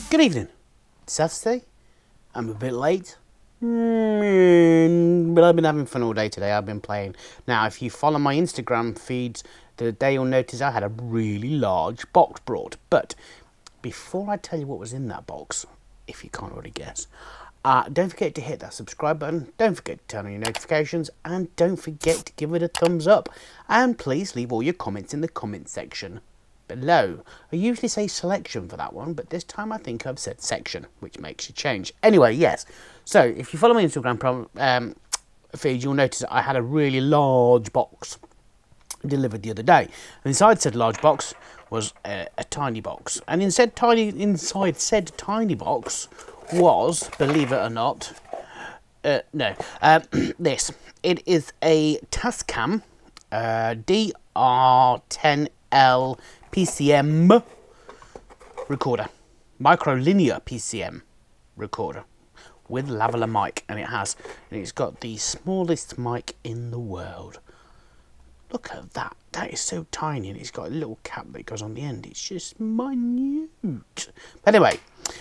Good evening. It's Saturday. I'm a bit late, but I've been having fun all day today. I've been playing. Now, if you follow my Instagram feeds the other day, you'll notice I had a really large box brought. But before I tell you what was in that box, if you can't already guess, don't forget to hit that subscribe button. Don't forget to turn on your notifications, and don't forget to give it a thumbs up. And please leave all your comments in the comment section below. I usually say selection for that one, but this time I think I've said section, which makes a change. Anyway, yes. So if you follow my Instagram feed, you'll notice that I had a really large box delivered the other day. And inside said large box was a tiny box. And inside said tiny box was, believe it or not, this. It is a Tascam DR-10L PCM recorder, micro-linear PCM recorder with lavalier mic, and it's got the smallest mic in the world. Look at that. That is so tiny, and it's got a little cap that goes on the end. It's just minute. But anyway,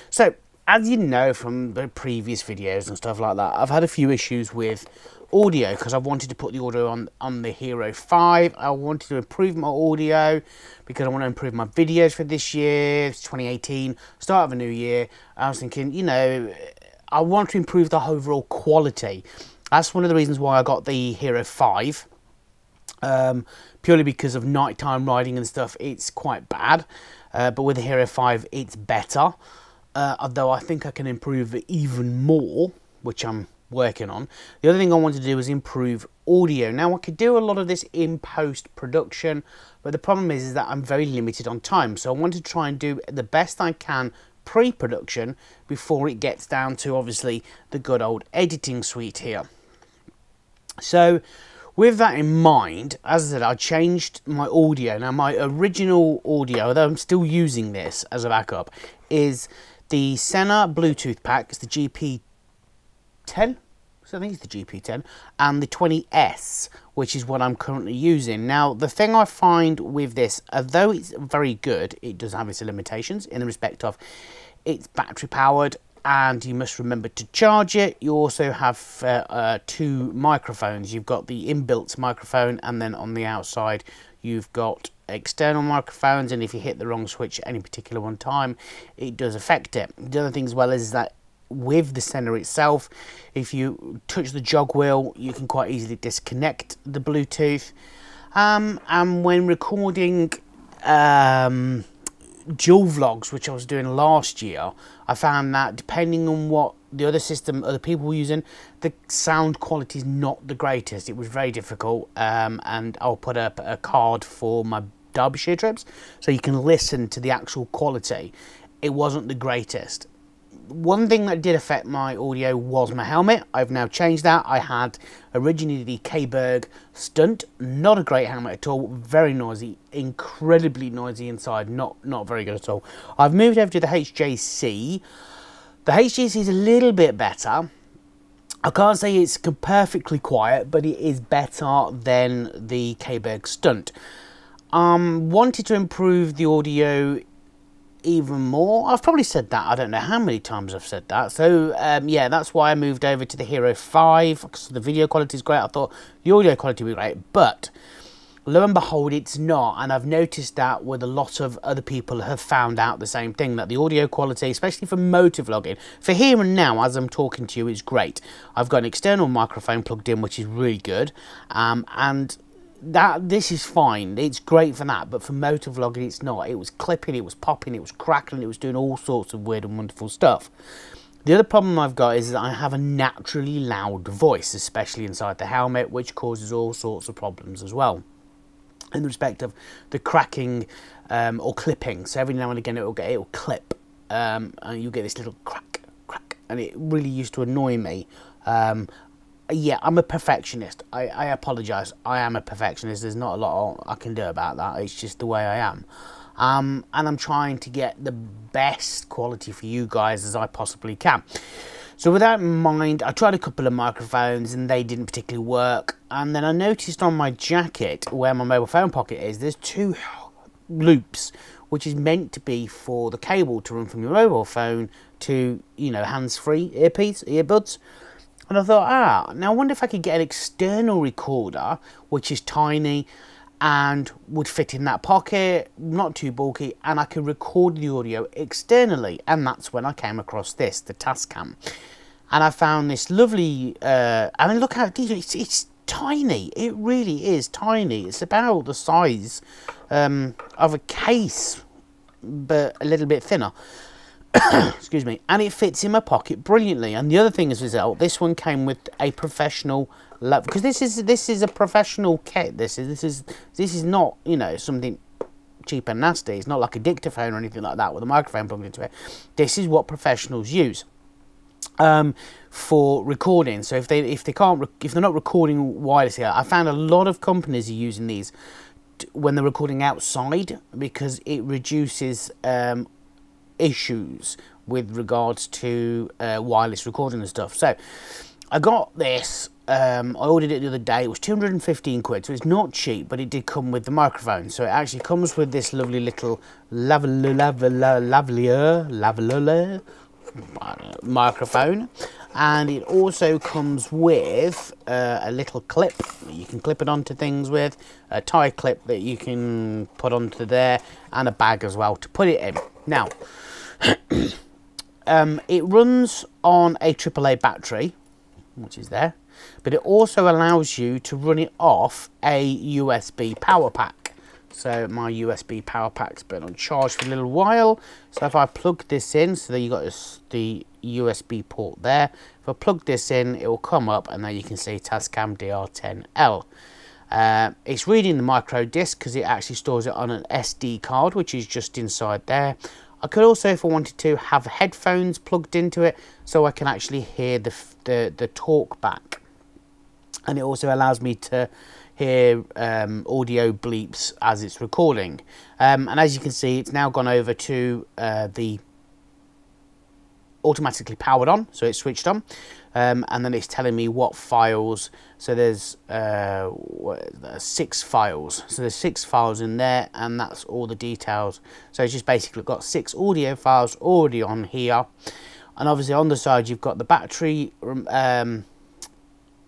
so as you know from the previous videos and stuff like that, I've had a few issues with audio because I wanted to put the audio on the Hero 5. I wanted to improve my audio because I want to improve my videos for this year. It's 2018, start of a new year. I was thinking, you know, I want to improve the overall quality. That's one of the reasons why I got the Hero 5. Purely because of nighttime riding and stuff, it's quite bad. But with the Hero 5, it's better. Although I think I can improve it even more, which I'm working on. The other thing I wanted to do is improve audio. Now, I could do a lot of this in post-production, but the problem is that I'm very limited on time. So I want to try and do the best I can pre-production before it gets down to, obviously, the good old editing suite here. So with that in mind, as I said, I changed my audio. Now, my original audio, although I'm still using this as a backup, is the Sennheiser Bluetooth pack. It's the GP10, so I think it's the GP10, and the 20S, which is what I'm currently using. Now, the thing I find with this, although it's very good, it does have its limitations in the respect of it's battery powered, and you must remember to charge it. You also have two microphones. You've got the inbuilt microphone, and then on the outside you've got external microphones, and if you hit the wrong switch at any particular one time, it does affect it. The other thing as well is that with the Sennheiser itself, if you touch the jog wheel, you can quite easily disconnect the Bluetooth. And when recording dual vlogs, which I was doing last year, I found that depending on what the other system other people were using, the sound quality is not the greatest. It was very difficult, and I'll put up a card for my Derbyshire trips so you can listen to the actual quality. It wasn't the greatest. One thing that did affect my audio was my helmet. I've now changed that. I had originally the K-Berg Stunt, not a great helmet at all, very noisy, incredibly noisy inside, not very good at all. I've moved over to the HJC. The HJC is a little bit better. I can't say it's perfectly quiet, but it is better than the K-Berg Stunt. Wanted to improve the audio even more. I've probably said that. I don't know how many times I've said that. So yeah, that's why I moved over to the Hero 5, because the video quality is great. I thought the audio quality would be great, but lo and behold, it's not. And I've noticed that with a lot of other people have found out the same thing, that the audio quality, especially for motovlogging, for here and now as I'm talking to you, is great. I've got an external microphone plugged in, which is really good, and this is fine. It's great for that, but for motovlogging it's not. It was clipping, it was popping, it was crackling, it was doing all sorts of weird and wonderful stuff. The other problem I've got is that I have a naturally loud voice, especially inside the helmet, which causes all sorts of problems as well in respect of the cracking or clipping. So every now and again it'll clip. and you get this little crack, and it really used to annoy me. Yeah, I'm a perfectionist. I apologise. I am a perfectionist. There's not a lot I can do about that. It's just the way I am. And I'm trying to get the best quality for you guys as I possibly can. So with that in mind, I tried a couple of microphones and they didn't particularly work. And then I noticed on my jacket, where my mobile phone pocket is, there's 2 loops, which is meant to be for the cable to run from your mobile phone to, you know, hands-free earbuds. And I thought, now I wonder if I could get an external recorder, which is tiny and would fit in that pocket, not too bulky, and I could record the audio externally. And that's when I came across this, the Tascam. And I found this lovely, I mean, look how it's tiny. It really is tiny. It's about the size of a case, but a little bit thinner. Excuse me. And it fits in my pocket brilliantly. And the other thing as a result, this one came with a professional, because this is a professional kit. This is not, you know, something cheap and nasty. It's not like a dictaphone or anything like that with a microphone plugged into it. This is what professionals use for recording. So if they're not recording wirelessly, I found a lot of companies are using these when they're recording outside, because it reduces issues with regards to wireless recording and stuff. So I got this, I ordered it the other day. It was 215 quid, so it's not cheap, but it did come with the microphone. So it actually comes with this lovely little lavalier microphone, and it also comes with a little clip that you can clip it onto things with, a tie clip that you can put onto there, and a bag as well to put it in. Now it runs on a AAA battery, which is there, but it also allows you to run it off a USB power pack. So my USB power pack's been on charge for a little while. So if I plug this in, so there you got the USB port there. If I plug this in, it will come up, and there you can see Tascam DR-10L. It's reading the micro disc because it actually stores it on an SD card, which is just inside there. I could also, if I wanted to, have headphones plugged into it so I can actually hear the talk back. And it also allows me to hear audio bleeps as it's recording. And as you can see, it's now gone over to the automatically powered on, so it's switched on. And then it's telling me what files. So there's 6 files. So there's 6 files in there, and that's all the details. So it's just basically got 6 audio files already on here. And obviously on the side you've got the battery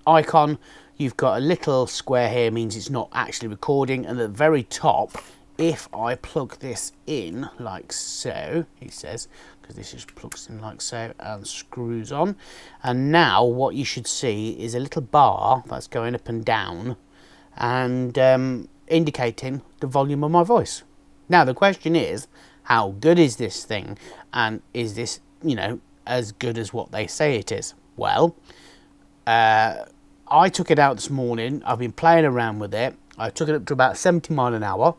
icon. You've got a little square here, means it's not actually recording. And at the very top, if I plug this in like so, he says, because this just plugs in like so and screws on. And now what you should see is a little bar that's going up and down and indicating the volume of my voice. Now the question is, how good is this thing? And is this, you know, as good as what they say it is? Well, I took it out this morning. I've been playing around with it. I took it up to about 70 miles an hour.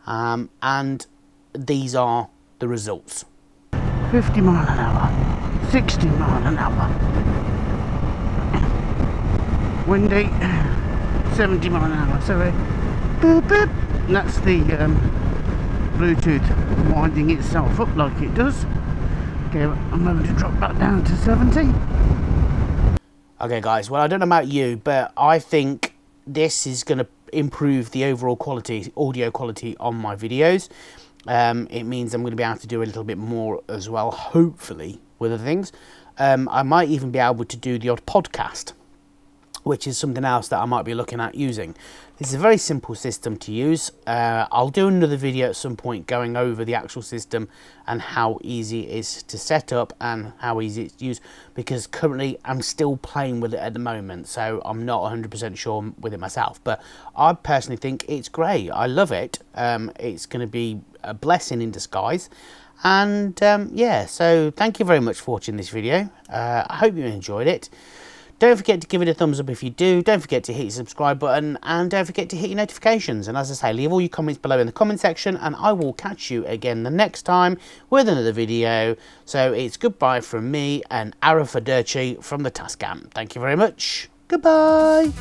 And these are the results. 50 miles an hour, 60 miles an hour, windy, 70 miles an hour, sorry, boop, boop. That's the Bluetooth winding itself up like it does. Okay, I'm going to drop that down to 70. Okay guys, well I don't know about you, but I think this is going to improve the overall quality, audio quality on my videos. It means I'm going to be able to do a little bit more as well, hopefully, with other things. I might even be able to do the odd podcast, which is something else that I might be looking at using. This is a very simple system to use. I'll do another video at some point going over the actual system and how easy it is to set up and how easy it's to use, because currently I'm still playing with it at the moment, so I'm not 100% sure with it myself. But I personally think it's great. I love it. It's going to be a blessing in disguise. And yeah, so thank you very much for watching this video. I hope you enjoyed it. Don't forget to give it a thumbs up if you do. Don't forget to hit your subscribe button, and don't forget to hit your notifications. And as I say, leave all your comments below in the comment section, and I will catch you again the next time with another video. So it's goodbye from me and arrivederci from the Tascam. Thank you very much. Goodbye.